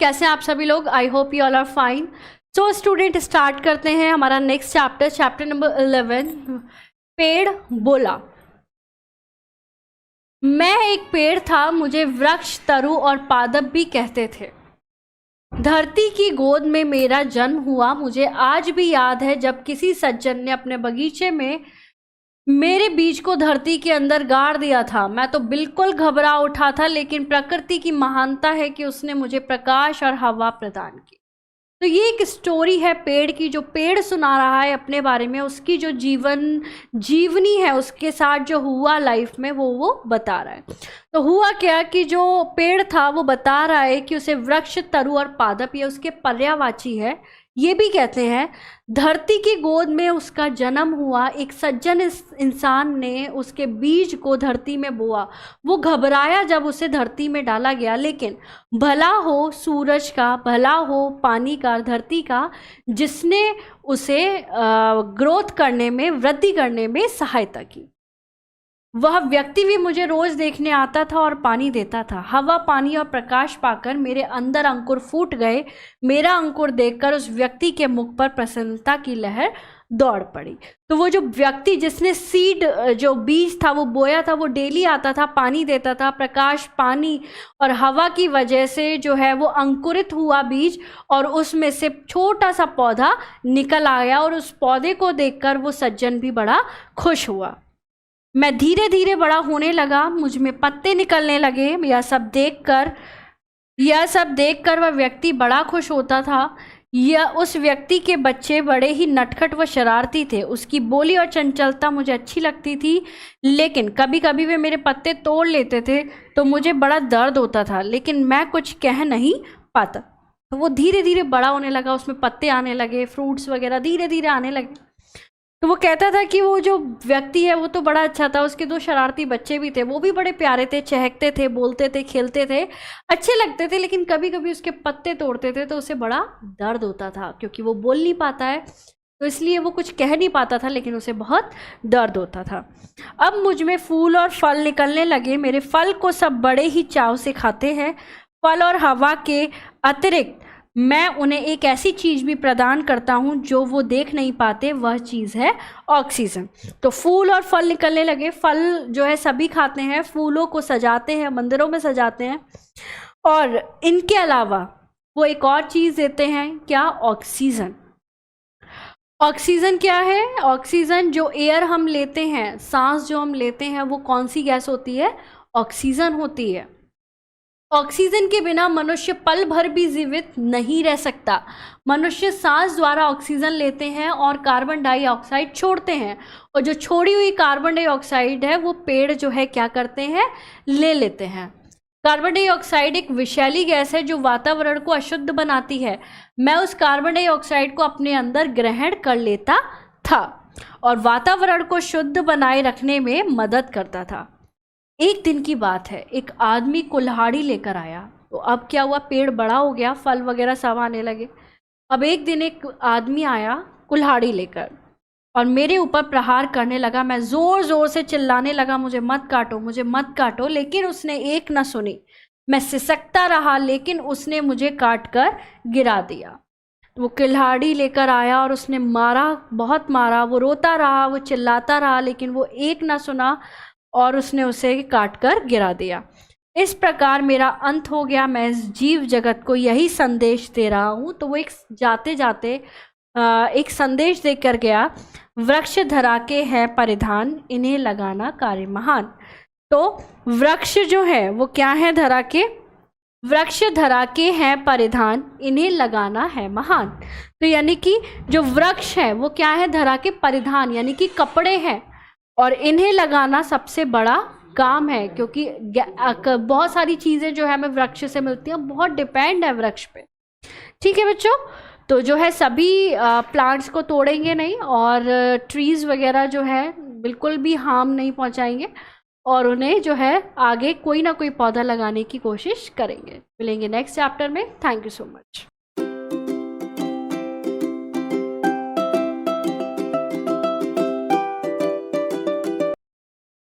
कैसे हैं आप सभी लोग? I hope you all are fine. So student, start करते हैं हमारा नेक्स्ट चैप्टर, चैप्टर नंबर 11। पेड़ बोला, मैं एक पेड़ था, मुझे वृक्ष, तरु और पादप भी कहते थे। धरती की गोद में मेरा जन्म हुआ। मुझे आज भी याद है जब किसी सज्जन ने अपने बगीचे में मेरे बीज को धरती के अंदर गाड़ दिया था। मैं तो बिल्कुल घबरा उठा था, लेकिन प्रकृति की महानता है कि उसने मुझे प्रकाश और हवा प्रदान की। तो ये एक स्टोरी है पेड़ की, जो पेड़ सुना रहा है अपने बारे में, उसकी जो जीवनी है, उसके साथ जो हुआ लाइफ में वो बता रहा है। तो हुआ क्या कि जो पेड़ था वो बता रहा है कि उसे वृक्ष, तरु और पादप, ये उसके पर्यायवाची है। ये भी कहते हैं धरती की गोद में उसका जन्म हुआ। एक सज्जन इंसान ने उसके बीज को धरती में बोआ। वो घबराया जब उसे धरती में डाला गया, लेकिन भला हो सूरज का, भला हो पानी का, धरती का, जिसने उसे ग्रोथ करने में, वृद्धि करने में सहायता की। वह व्यक्ति भी मुझे रोज देखने आता था और पानी देता था। हवा, पानी और प्रकाश पाकर मेरे अंदर अंकुर फूट गए। मेरा अंकुर देखकर उस व्यक्ति के मुख पर प्रसन्नता की लहर दौड़ पड़ी। तो वो जो व्यक्ति जिसने सीड, जो बीज था वो बोया था, वो डेली आता था, पानी देता था। प्रकाश, पानी और हवा की वजह से जो है वो अंकुरित हुआ बीज, और उसमें से छोटा सा पौधा निकल आया। और उस पौधे को देखकर वो सज्जन भी बड़ा खुश हुआ। मैं धीरे धीरे बड़ा होने लगा, मुझ में पत्ते निकलने लगे। यह सब देखकर वह व्यक्ति बड़ा खुश होता था। उस व्यक्ति के बच्चे बड़े ही नटखट व शरारती थे। उसकी बोली और चंचलता मुझे अच्छी लगती थी, लेकिन कभी कभी वे मेरे पत्ते तोड़ लेते थे तो मुझे बड़ा दर्द होता था, लेकिन मैं कुछ कह नहीं पाता। तो वो धीरे धीरे बड़ा होने लगा, उसमें पत्ते आने लगे, फ्रूट्स वगैरह धीरे धीरे आने लगे। तो वो कहता था कि वो जो व्यक्ति है वो तो बड़ा अच्छा था। उसके 2 शरारती बच्चे भी थे, वो भी बड़े प्यारे थे, चहकते थे, बोलते थे, खेलते थे, अच्छे लगते थे, लेकिन कभी कभी उसके पत्ते तोड़ते थे तो उसे बड़ा दर्द होता था, क्योंकि वो बोल नहीं पाता है, तो इसलिए वो कुछ कह नहीं पाता था, लेकिन उसे बहुत दर्द होता था। अब मुझ में फूल और फल निकलने लगे। मेरे फल को सब बड़े ही चाव से खाते हैं। फल और हवा के अतिरिक्त मैं उन्हें एक ऐसी चीज़ भी प्रदान करता हूँ जो वो देख नहीं पाते, वह चीज़ है ऑक्सीजन। तो फूल और फल निकलने लगे। फल जो है सभी खाते हैं, फूलों को सजाते हैं, मंदिरों में सजाते हैं, और इनके अलावा वो एक और चीज़ देते हैं, क्या? ऑक्सीजन। ऑक्सीजन क्या है? ऑक्सीजन जो एयर हम लेते हैं, सांस जो हम लेते हैं, वो कौन सी गैस होती है? ऑक्सीजन होती है। ऑक्सीजन के बिना मनुष्य पल भर भी जीवित नहीं रह सकता। मनुष्य सांस द्वारा ऑक्सीजन लेते हैं और कार्बन डाइऑक्साइड छोड़ते हैं, और जो छोड़ी हुई कार्बन डाइऑक्साइड है वो पेड़ जो है क्या करते हैं? ले लेते हैं। कार्बन डाइऑक्साइड एक विषैली गैस है जो वातावरण को अशुद्ध बनाती है। मैं उस कार्बन डाइऑक्साइड को अपने अंदर ग्रहण कर लेता था और वातावरण को शुद्ध बनाए रखने में मदद करता था। एक दिन की बात है, एक आदमी कुल्हाड़ी लेकर आया। तो अब क्या हुआ? पेड़ बड़ा हो गया, फल वगैरह सब आने लगे। अब एक दिन एक आदमी आया कुल्हाड़ी लेकर और मेरे ऊपर प्रहार करने लगा। मैं ज़ोर ज़ोर से चिल्लाने लगा, मुझे मत काटो, मुझे मत काटो, लेकिन उसने एक न सुनी। मैं सिसकता रहा, लेकिन उसने मुझे काट कर गिरा दिया। वो कुल्हाड़ी लेकर आया और उसने मारा, बहुत मारा। वो रोता रहा, वो चिल्लाता रहा, लेकिन वो एक न सुना और उसने उसे काट कर गिरा दिया। इस प्रकार मेरा अंत हो गया। मैं इस जीव जगत को यही संदेश दे रहा हूँ। तो वो एक जाते जाते एक संदेश देकर गया, वृक्ष धरा के है परिधान, इन्हें लगाना कार्य महान। तो वृक्ष जो है वो क्या है? धरा के, वृक्ष धरा के हैं परिधान, इन्हें लगाना है महान। तो यानी कि जो वृक्ष है वो क्या है? धरा के परिधान, यानी कि कपड़े हैं, और इन्हें लगाना सबसे बड़ा काम है, क्योंकि बहुत सारी चीज़ें जो है हमें वृक्ष से मिलती हैं, बहुत डिपेंड है वृक्ष पे। ठीक है बच्चों, तो जो है सभी प्लांट्स को तोड़ेंगे नहीं, और ट्रीज़ वगैरह जो है बिल्कुल भी हार्म नहीं पहुंचाएंगे, और उन्हें जो है आगे कोई ना कोई पौधा लगाने की कोशिश करेंगे। मिलेंगे नेक्स्ट चैप्टर में। Thank you so much.